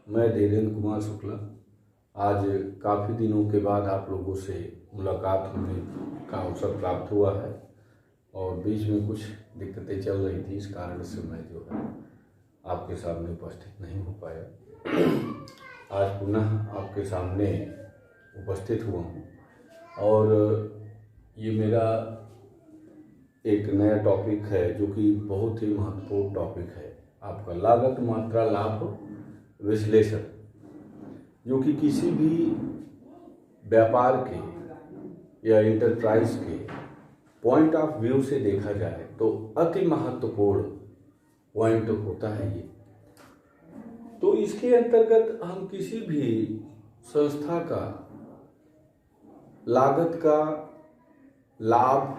मैं धीरेन्द्र कुमार शुक्ला। आज काफ़ी दिनों के बाद आप लोगों से मुलाकात होने का अवसर प्राप्त हुआ है और बीच में कुछ दिक्कतें चल रही थी, इस कारण से मैं जो है आपके सामने उपस्थित नहीं हो पाया। आज पुनः आपके सामने उपस्थित हुआ हूँ और ये मेरा एक नया टॉपिक है जो कि बहुत ही महत्वपूर्ण टॉपिक है, आपका लागत मात्रा लाभ विश्लेषण, जो कि किसी भी व्यापार के या इंटरप्राइज के पॉइंट ऑफ व्यू से देखा जाए तो अति महत्वपूर्ण पॉइंट होता है ये। तो इसके अंतर्गत हम किसी भी संस्था का लागत का लाभ,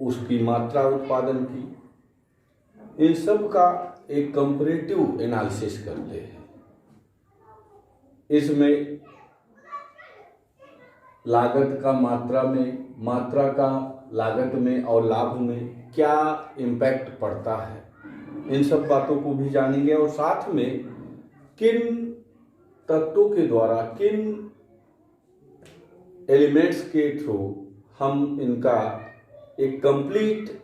उसकी मात्रा उत्पादन की, इन सब का एक कंपैरेटिव एनालिसिस करते हैं। इसमें लागत का मात्रा का लागत में और लाभ में क्या इम्पैक्ट पड़ता है, इन सब बातों को भी जानेंगे और साथ में किन तत्वों के द्वारा, किन एलिमेंट्स के थ्रू हम इनका एक कंप्लीट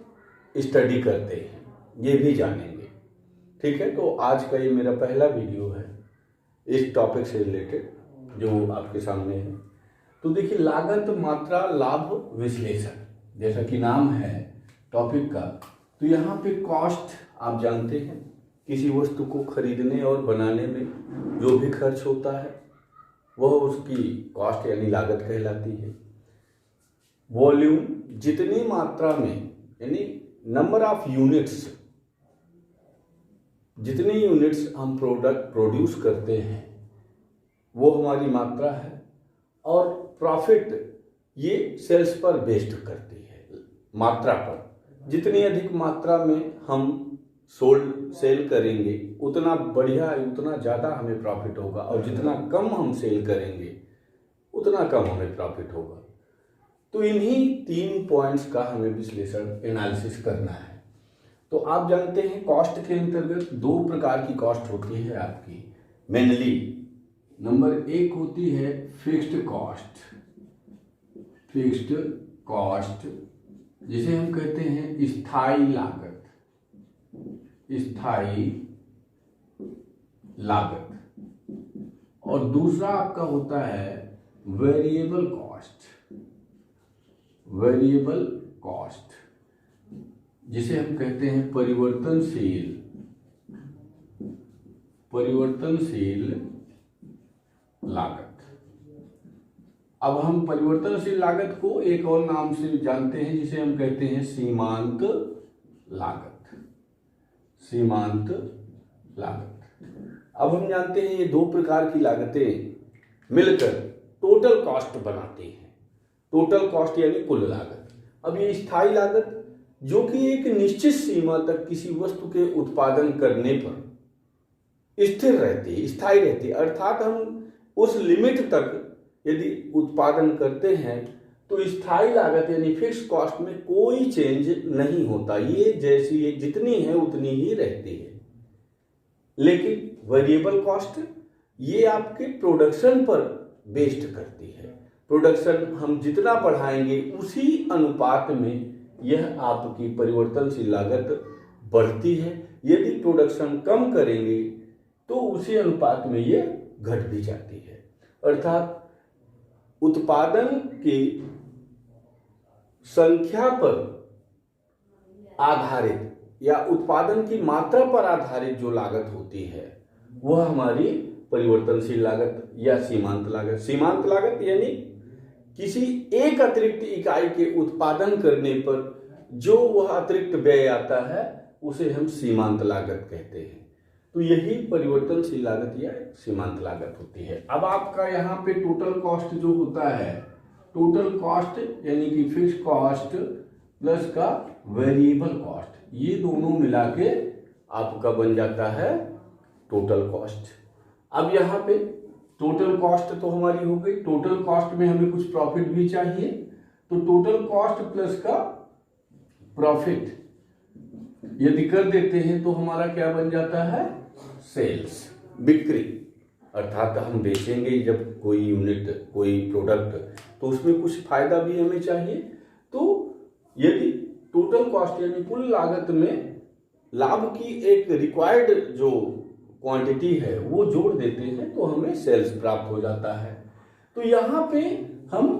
स्टडी करते हैं, ये भी जानेंगे। ठीक है, तो आज का ये मेरा पहला वीडियो है इस टॉपिक से रिलेटेड जो आपके सामने है। तो देखिए, लागत मात्रा लाभ विश्लेषण, जैसा कि नाम है टॉपिक का, तो यहाँ पे कॉस्ट आप जानते हैं, किसी वस्तु को खरीदने और बनाने में जो भी खर्च होता है वह उसकी कॉस्ट यानी लागत कहलाती है। वॉल्यूम, जितनी मात्रा में यानी नंबर ऑफ यूनिट्स, जितनी यूनिट्स हम प्रोडक्ट प्रोड्यूस करते हैं वो हमारी मात्रा है। और प्रॉफिट, ये सेल्स पर बेस्ड करती है, मात्रा पर। जितनी अधिक मात्रा में हम सेल करेंगे उतना बढ़िया, उतना ज़्यादा हमें प्रॉफिट होगा, और जितना कम हम सेल करेंगे उतना कम हमें प्रॉफिट होगा। तो इन्हीं 3 पॉइंट्स का हमें विश्लेषण, एनालिसिस करना है। तो आप जानते हैं कॉस्ट के अंतर्गत 2 प्रकार की कॉस्ट होती है आपकी मेनली। नंबर 1 होती है फिक्स्ड कॉस्ट, जिसे हम कहते हैं स्थायी लागत। और दूसरा आपका होता है वेरिएबल कॉस्ट, जिसे हम कहते हैं परिवर्तनशील लागत। अब हम परिवर्तनशील लागत को एक और नाम से जानते हैं, जिसे हम कहते हैं सीमांत लागत। अब हम जानते हैं ये 2 प्रकार की लागतें मिलकर टोटल कॉस्ट बनाती हैं। टोटल कॉस्ट यानी कुल लागत। अब ये स्थायी लागत, जो कि एक निश्चित सीमा तक किसी वस्तु के उत्पादन करने पर स्थिर रहती है, स्थायी रहती है, अर्थात हम उस लिमिट तक यदि उत्पादन करते हैं तो स्थायी लागत यानी फिक्स कॉस्ट में कोई चेंज नहीं होता, ये जैसी जितनी है उतनी ही रहती है। लेकिन वेरिएबल कॉस्ट, ये आपके प्रोडक्शन पर बेस्ड करती है। प्रोडक्शन हम जितना बढ़ाएंगे उसी अनुपात में यह आपकी परिवर्तनशील लागत बढ़ती है। यदि प्रोडक्शन कम करेंगे तो उसी अनुपात में यह घट भी जाती है। अर्थात उत्पादन की संख्या पर आधारित या उत्पादन की मात्रा पर आधारित जो लागत होती है वह हमारी परिवर्तनशील लागत या सीमांत लागत यानी किसी एक अतिरिक्त इकाई के उत्पादन करने पर जो वह अतिरिक्त व्यय आता है उसे हम सीमांत लागत कहते हैं। तो यही परिवर्तनशील लागत या सीमांत लागत होती है। अब आपका यहाँ पे टोटल कॉस्ट जो होता है, टोटल कॉस्ट यानी कि फिक्स कॉस्ट प्लस का वेरिएबल कॉस्ट, ये दोनों मिला के आपका बन जाता है टोटल कॉस्ट। अब यहाँ पे टोटल कॉस्ट तो हमारी हो गई। टोटल कॉस्ट में हमें कुछ प्रॉफिट भी चाहिए, तो टोटल कॉस्ट प्लस का प्रॉफिट यदि कर देते हैं तो हमारा क्या बन जाता है, सेल्स, बिक्री, अर्थात हम बेचेंगे जब कोई यूनिट, कोई प्रोडक्ट, तो उसमें कुछ फायदा भी हमें चाहिए। तो यदि टोटल कॉस्ट यानी कुल लागत में लाभ की एक रिक्वायर्ड जो क्वांटिटी है वो जोड़ देते हैं तो हमें सेल्स प्राप्त हो जाता है। तो यहाँ पे हम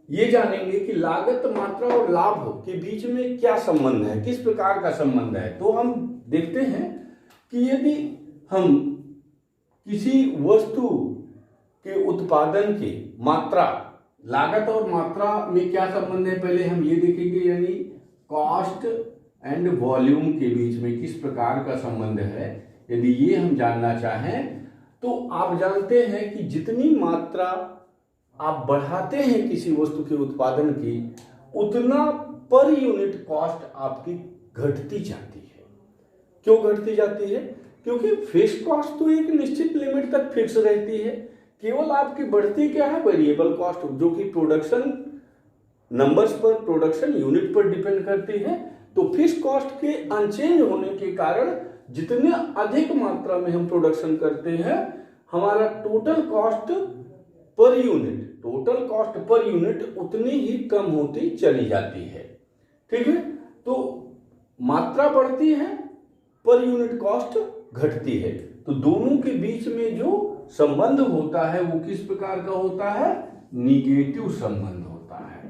ये जानेंगे कि लागत, मात्रा और लाभ के बीच में क्या संबंध है, किस प्रकार का संबंध है। तो हम देखते हैं कि यदि हम किसी वस्तु के उत्पादन की मात्रा, लागत और मात्रा में क्या संबंध है पहले हम ये देखेंगे, यानी कॉस्ट एंड वॉल्यूम के बीच में किस प्रकार का संबंध है। यदि ये हम जानना चाहें तो आप जानते हैं कि जितनी मात्रा आप बढ़ाते हैं किसी वस्तु के उत्पादन की, उतना पर यूनिट कॉस्ट आपकी घटती जाती है। क्यों घटती जाती है? क्योंकि फिक्स्ड कॉस्ट तो एक निश्चित लिमिट तक फिक्स रहती है, केवल आपकी बढ़ती क्या है, वेरिएबल कॉस्ट, जो कि प्रोडक्शन नंबर्स पर, प्रोडक्शन यूनिट पर डिपेंड करती है। तो फिक्स्ड कॉस्ट के अनचेंज होने के कारण जितने अधिक मात्रा में हम प्रोडक्शन करते हैं, हमारा टोटल कॉस्ट पर यूनिट उतनी ही कम होती चली जाती है। ठीक है, तो मात्रा बढ़ती है, पर यूनिट कॉस्ट घटती है। तो दोनों के बीच में जो संबंध होता है वो किस प्रकार का होता है? निगेटिव संबंध होता है,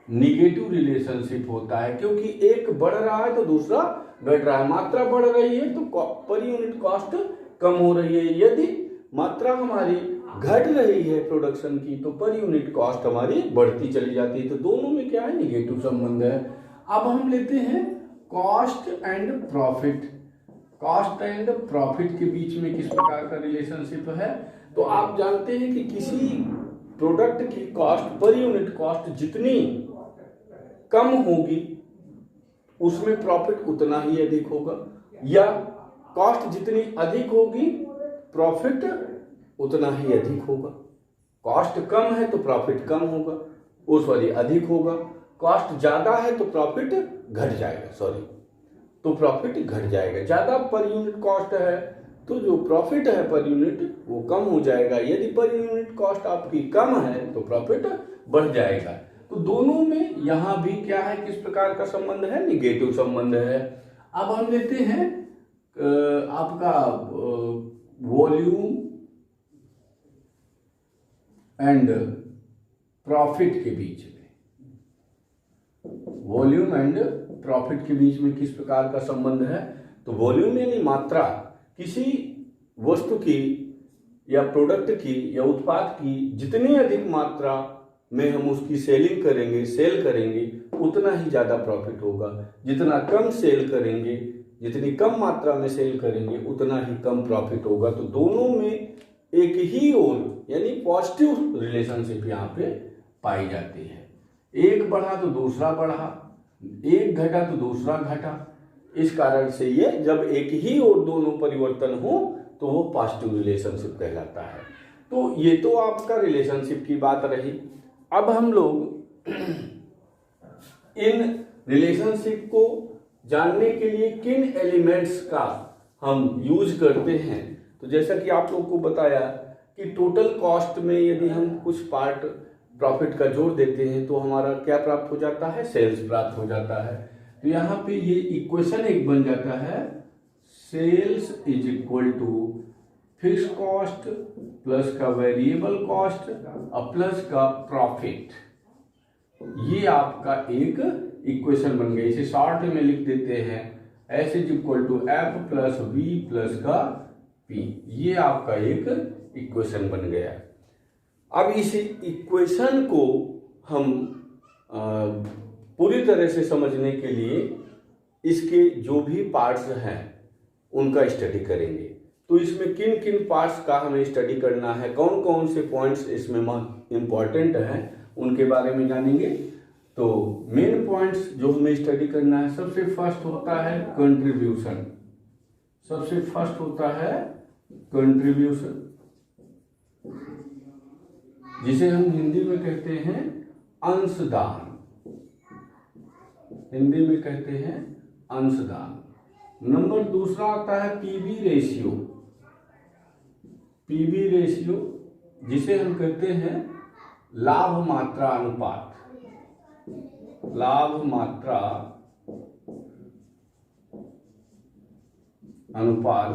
निगेटिव रिलेशनशिप होता है, क्योंकि एक बढ़ रहा है तो दूसरा घट रहा है। मात्रा बढ़ रही है तो पर यूनिट कॉस्ट कम हो रही है। यदि मात्रा हमारी घट रही है प्रोडक्शन की तो पर यूनिट कॉस्ट हमारी बढ़ती चली जाती है। तो दोनों में क्या है? निगेटिव संबंध है। अब हम लेते हैं cost and profit. Cost and profit के बीच में किस प्रकार का रिलेशनशिप है? तो आप जानते हैं कि किसी प्रोडक्ट की कॉस्ट, पर यूनिट कॉस्ट जितनी कम होगी उसमें प्रॉफिट उतना ही अधिक होगा, या कॉस्ट जितनी अधिक होगी प्रॉफिट उतना ही अधिक होगा। कॉस्ट कम है तो प्रॉफिट कम होगा, अधिक होगा। कॉस्ट ज्यादा है तो प्रॉफिट घट जाएगा, तो प्रॉफिट घट जाएगा। ज्यादा पर यूनिट कॉस्ट है तो जो प्रॉफिट है पर यूनिट वो कम हो जाएगा। यदि पर यूनिट कॉस्ट आपकी कम है तो प्रॉफिट बढ़ जाएगा। तो दोनों में यहां भी क्या है, किस प्रकार का संबंध है? निगेटिव संबंध है। अब हम लेते हैं आपका वॉल्यूम एंड प्रॉफिट के बीच में, वॉल्यूम एंड प्रॉफिट के बीच में किस प्रकार का संबंध है? तो वॉल्यूम यानी मात्रा, किसी वस्तु की या प्रोडक्ट की या उत्पाद की जितनी अधिक मात्रा में हम उसकी सेल करेंगे उतना ही ज्यादा प्रॉफिट होगा। जितना कम सेल करेंगे, जितनी कम मात्रा में सेल करेंगे उतना ही कम प्रॉफिट होगा। तो दोनों में एक ही ओर यानी पॉजिटिव रिलेशनशिप यहाँ पे पाई जाती है। एक बढ़ा तो दूसरा बढ़ा, एक घटा तो दूसरा घटा। इस कारण से ये जब एक ही ओर दोनों परिवर्तन हो तो वो पॉजिटिव रिलेशनशिप कहलाता है। तो ये तो आपका रिलेशनशिप की बात रही। अब हम लोग इन रिलेशनशिप को जानने के लिए किन एलिमेंट्स का हम यूज करते हैं, तो जैसा कि आप लोगों को बताया कि टोटल कॉस्ट में यदि हम कुछ पार्ट प्रॉफिट का जोड़ देते हैं तो हमारा क्या प्राप्त हो जाता है? सेल्स प्राप्त हो जाता है। तो यहाँ पे ये इक्वेशन एक बन जाता है, sales is equal to fix cost plus का वेरिएबल कॉस्ट और प्लस का प्रॉफिट। ये आपका एक इक्वेशन बन गई। इसे शॉर्ट में लिख देते हैं, S is equal to F plus V plus का पी। ये आपका एक इक्वेशन बन गया। अब इस इक्वेशन को हम पूरी तरह से समझने के लिए इसके जो भी पार्ट्स हैं उनका स्टडी करेंगे। तो इसमें किन किन पार्ट्स का हमें स्टडी करना है, कौन कौन से पॉइंट्स इसमें इंपॉर्टेंट हैं उनके बारे में जानेंगे। तो मेन पॉइंट्स जो हमें स्टडी करना है, सबसे फर्स्ट होता है कंट्रीब्यूशन। सबसे फर्स्ट होता है कंट्रीब्यूशन, जिसे हम हिंदी में कहते हैं अंशदान। हिंदी में कहते हैं अंशदान। नंबर दूसरा आता है पीवी रेशियो। पीवी रेशियो जिसे हम कहते हैं लाभ मात्रा अनुपात, लाभ मात्रा अनुपात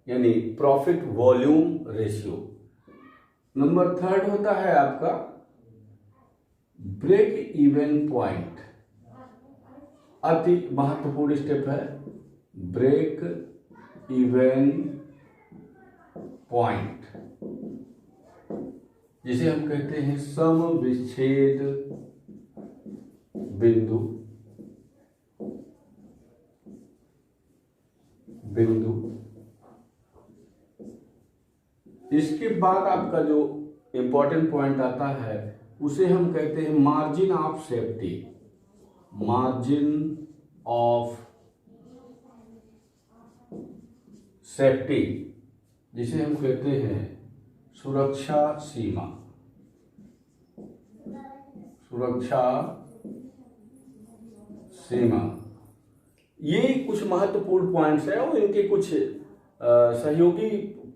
यानी प्रॉफिट वॉल्यूम रेशियो। नंबर 3 होता है आपका ब्रेक इवन पॉइंट, अति महत्वपूर्ण स्टेप है ब्रेक इवन पॉइंट, जिसे हम कहते हैं सम विच्छेद बिंदु, इसके बाद आपका जो इंपॉर्टेंट पॉइंट आता है उसे हम कहते हैं margin of safety, margin of safety, जिसे हम कहते हैं सुरक्षा सीमा, सुरक्षा सीमा। ये कुछ महत्वपूर्ण पॉइंट्स हैं और इनके कुछ सहयोगी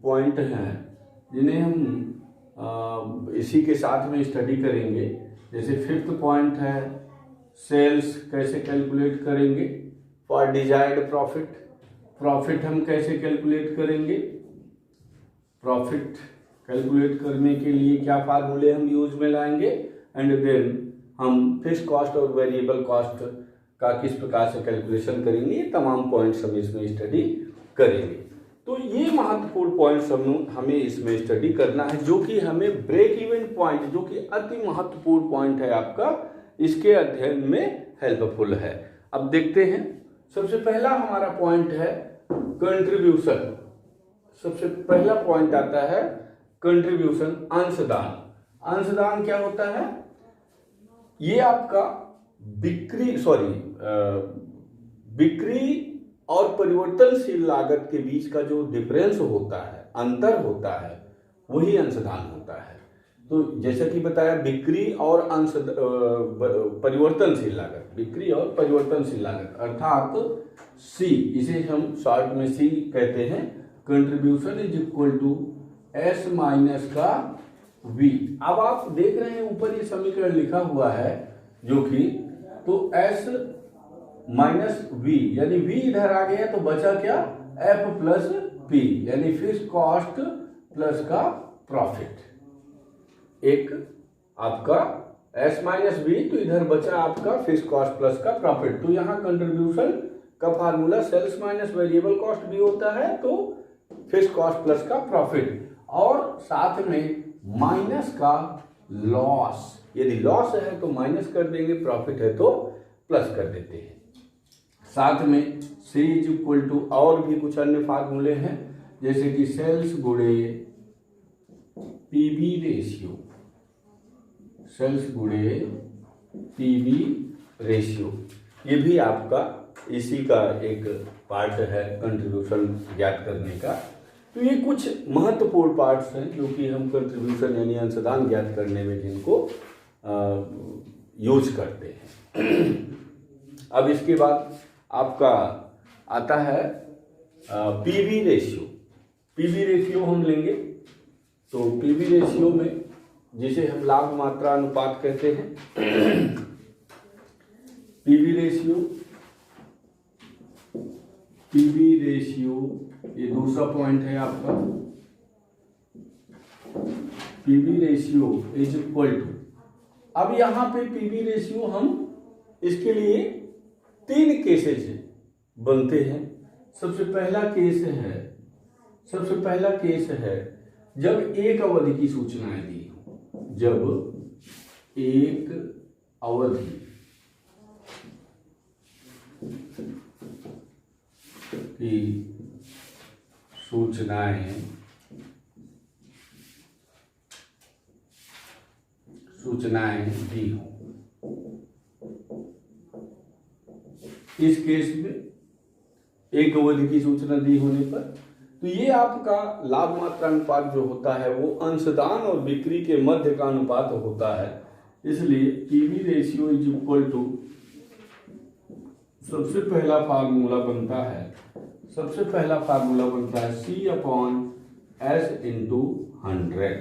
पॉइंट हैं जिन्हें हम इसी के साथ में स्टडी करेंगे। जैसे 5th पॉइंट है सेल्स कैसे कैलकुलेट करेंगे फॉर डिजायर्ड प्रॉफिट, प्रॉफिट हम कैसे कैलकुलेट करेंगे, प्रॉफिट कैलकुलेट करने के लिए क्या फार्मूले हम यूज में लाएंगे, एंड देन हम फिक्स्ड कॉस्ट और वेरिएबल कॉस्ट का किस प्रकार से कैलकुलेशन करेंगे, ये तमाम पॉइंट्स हम इसमें स्टडी करेंगे। तो ये महत्वपूर्ण पॉइंट्स हमें इसमें स्टडी करना है, जो कि हमें ब्रेक इवन पॉइंट, जो कि अति महत्वपूर्ण पॉइंट है आपका, इसके अध्ययन में हेल्पफुल है। अब देखते हैं, सबसे पहला हमारा पॉइंट है कंट्रीब्यूशन। सबसे पहला पॉइंट आता है कंट्रीब्यूशन, अंशदान। अंशदान क्या होता है? ये आपका बिक्री और परिवर्तनशील लागत के बीच का जो डिफरेंस होता है, अंतर होता है, वही अंशदान होता है। तो जैसा कि बताया बिक्री और परिवर्तनशील लागत, बिक्री और परिवर्तनशील लागत अर्थात सी, इसे हम शॉर्ट में सी कहते हैं। Contribution is equal to S minus का वी। अब आप देख रहे हैं ऊपर ये समीकरण लिखा हुआ है जो कि, तो एस माइनस वी, यानी वी इधर आ गया तो बचा क्या, एफ प्लस पी, यानी फिक्स्ड कॉस्ट प्लस का प्रॉफिट। एक आपका एस माइनस वी, तो इधर बचा आपका फिक्स्ड कॉस्ट प्लस का प्रॉफिट। तो यहाँ कंट्रीब्यूशन का formula sales minus variable cost भी होता है, तो फिक्स्ड कॉस्ट प्लस का प्रॉफिट, और साथ में माइनस का लॉस। यदि लॉस है तो माइनस कर देंगे, प्रॉफिट है तो प्लस कर देते हैं। साथ में सी इज इक्वल टू और भी कुछ अन्य फार्मूले हैं, जैसे कि सेल्स गुणे पीवी रेशियो, सेल्स गुणे पीवी रेशियो, ये भी आपका इसी का एक पार्ट है कंट्रीब्यूशन ज्ञात करने का। तो ये कुछ महत्वपूर्ण पार्ट्स हैं जो कि हम कंट्रीब्यूशन यानी अंशदान ज्ञात करने में जिनको यूज करते हैं। अब इसके बाद आपका आता है पीवी रेशियो। पीवी रेशियो हम लेंगे, तो पीवी रेशियो में जिसे हम लाभ मात्रा अनुपात कहते हैं, पीवी रेशियो ये दूसरा पॉइंट है आपका। PV ratio is equal to, अब यहां पे पीवी रेशियो हम इसके लिए 3 केसेस बनते हैं। सबसे पहला केस है जब एक अवधि की सूचनाएं दी हो, जब एक अवधि की सूचनाएं दी हो। इस केस में एक अवधि की सूचना दी होने पर, तो ये आपका लाभ मात्रा अनुपात जो होता है वो अंशदान और बिक्री के मध्य का अनुपात होता है। इसलिए PV ratio is equal to, सबसे पहला फार्मूला बनता है सी अपॉन एस इंटू 100।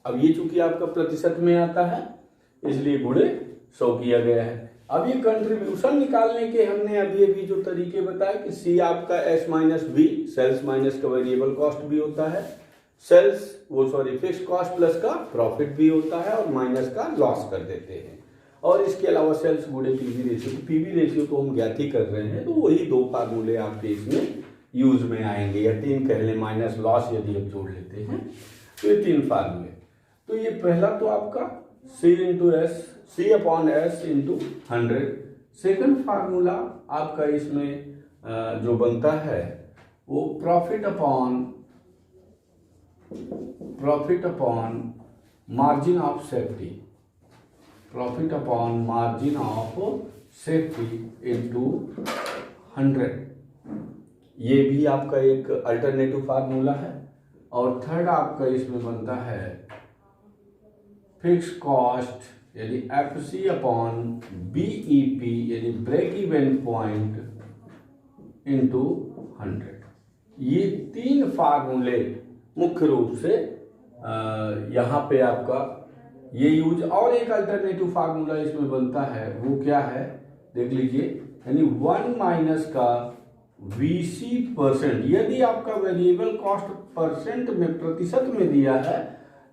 अब ये चूंकि आपका प्रतिशत में आता है इसलिए गुणे 100 किया गया है। अब ये कंट्रीब्यूशन निकालने के हमने अभी जो तरीके बताए कि सी आपका S minus V, sales minus का वेरिएबल कॉस्ट भी होता है, फिक्स कॉस्ट प्लस का प्रॉफिट भी होता है और माइनस का लॉस कर देते हैं। और इसके अलावा सेल्स गुणे पीवी रेशियो, पीवी रेशियो तो हम ज्ञात ही कर रहे हैं, तो वही 2 फार्मूले आपके इसमें यूज में आएंगे, या 3 कह लें, माइनस लॉस यदि आप जोड़ लेते हैं तो ये 3 फार्मूले। तो ये पहला तो आपका C upon S into 100। Second formula आपका इसमें जो बनता है वो profit upon margin of safety, profit upon margin of safety into 100। ये भी आपका एक अल्टरनेटिव फार्मूला है। और थर्ड आपका इसमें बनता है फिक्स कॉस्ट यानी FC अपॉन BEP यानी ब्रेक इवन पॉइंट इंटू 100। ये 3 फार्मूले मुख्य रूप से यहाँ पे आपका ये यूज। और एक अल्टरनेटिव फार्मूला इसमें बनता है, वो क्या है देख लीजिए, यानी 1 माइनस का VC%। यदि आपका वेरिएबल कॉस्ट परसेंट में, प्रतिशत में दिया है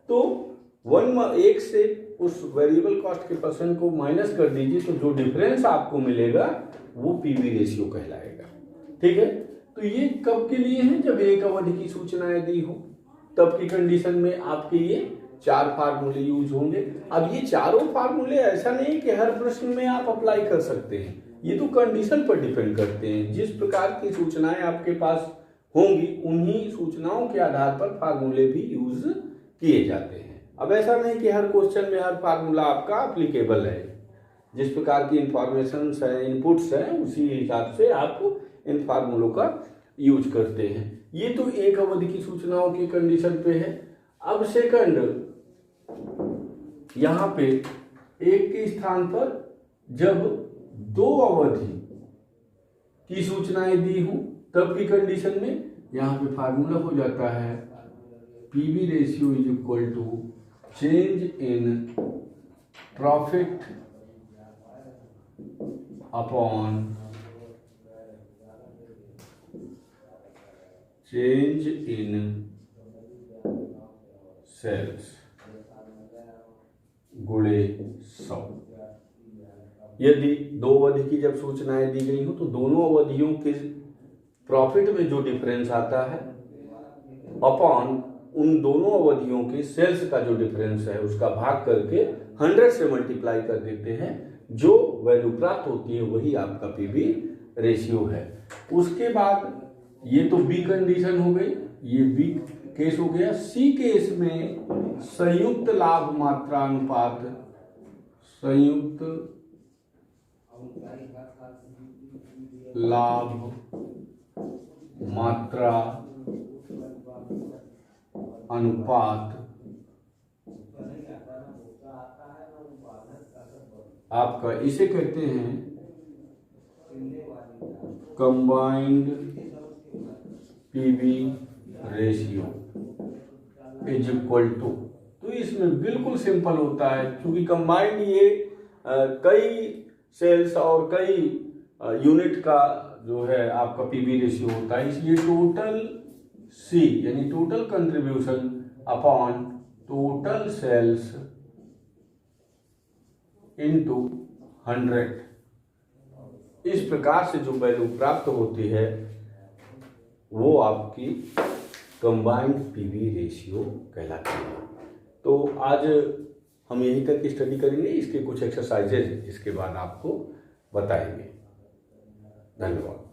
तो 1 से उस वेरिएबल कॉस्ट के परसेंट को माइनस कर दीजिए, तो जो डिफरेंस आपको मिलेगा वो पीवी रेशियो कहलाएगा। ठीक है, तो ये कब के लिए है, जब एक अवधि की सूचनाएं दी हो तब की कंडीशन में आपके ये 4 फार्मूले यूज होंगे। अब ये चारों फार्मूले ऐसा नहीं कि हर प्रश्न में आप अप्लाई कर सकते हैं, ये तो कंडीशन पर डिपेंड करते हैं। जिस प्रकार की सूचनाएं आपके पास होंगी उन्हीं सूचनाओं के आधार पर फार्मूले भी यूज किए जाते हैं। अब ऐसा नहीं कि हर क्वेश्चन में हर फार्मूला आपका अप्लीकेबल है। जिस प्रकार की इंफॉर्मेशन है, इनपुट्स हैं, उसी हिसाब से आप इन फार्मूलों का यूज करते हैं। ये तो एक अवधि की सूचनाओं की कंडीशन पे है। अब सेकंड, यहाँ पे एक के स्थान पर जब 2 अवधि की सूचनाएं दी हूं तब की कंडीशन में यहाँ पे फार्मूला हो जाता है PV ratio is equal to change in profit upon change in sales गुणे 100। यदि 2 अवधि की जब सूचनाएं दी गई हो तो दोनों अवधियों के प्रॉफिट में जो डिफरेंस आता है अपॉन उन दोनों अवधियों के सेल्स का जो डिफरेंस है उसका भाग करके 100 से मल्टीप्लाई कर देते हैं, जो वैल्यू प्राप्त होती है वही आपका पीवी रेशियो है। उसके बाद ये तो बी कंडीशन हो गई, ये बी केस हो गया। सी केस में संयुक्त लाभ मात्रा अनुपात, संयुक्त लाभ मात्रा अनुपात आपका इसे कहते हैं combined PV ratio is equal to. तो इसमें बिल्कुल सिंपल होता है, क्योंकि कंबाइंड ये कई सेल्स और कई यूनिट का जो है आपका पीवी रेशियो होता है, इसलिए टोटल सी यानी total contribution upon total sales into 100। इस प्रकार से जो वैल्यू प्राप्त होती है वो आपकी कंबाइंड पीवी रेशियो कहलाती है। तो आज हम यहीं तक स्टडी करेंगे, इसके कुछ एक्सरसाइजेज इसके बाद आपको बताएंगे। धन्यवाद।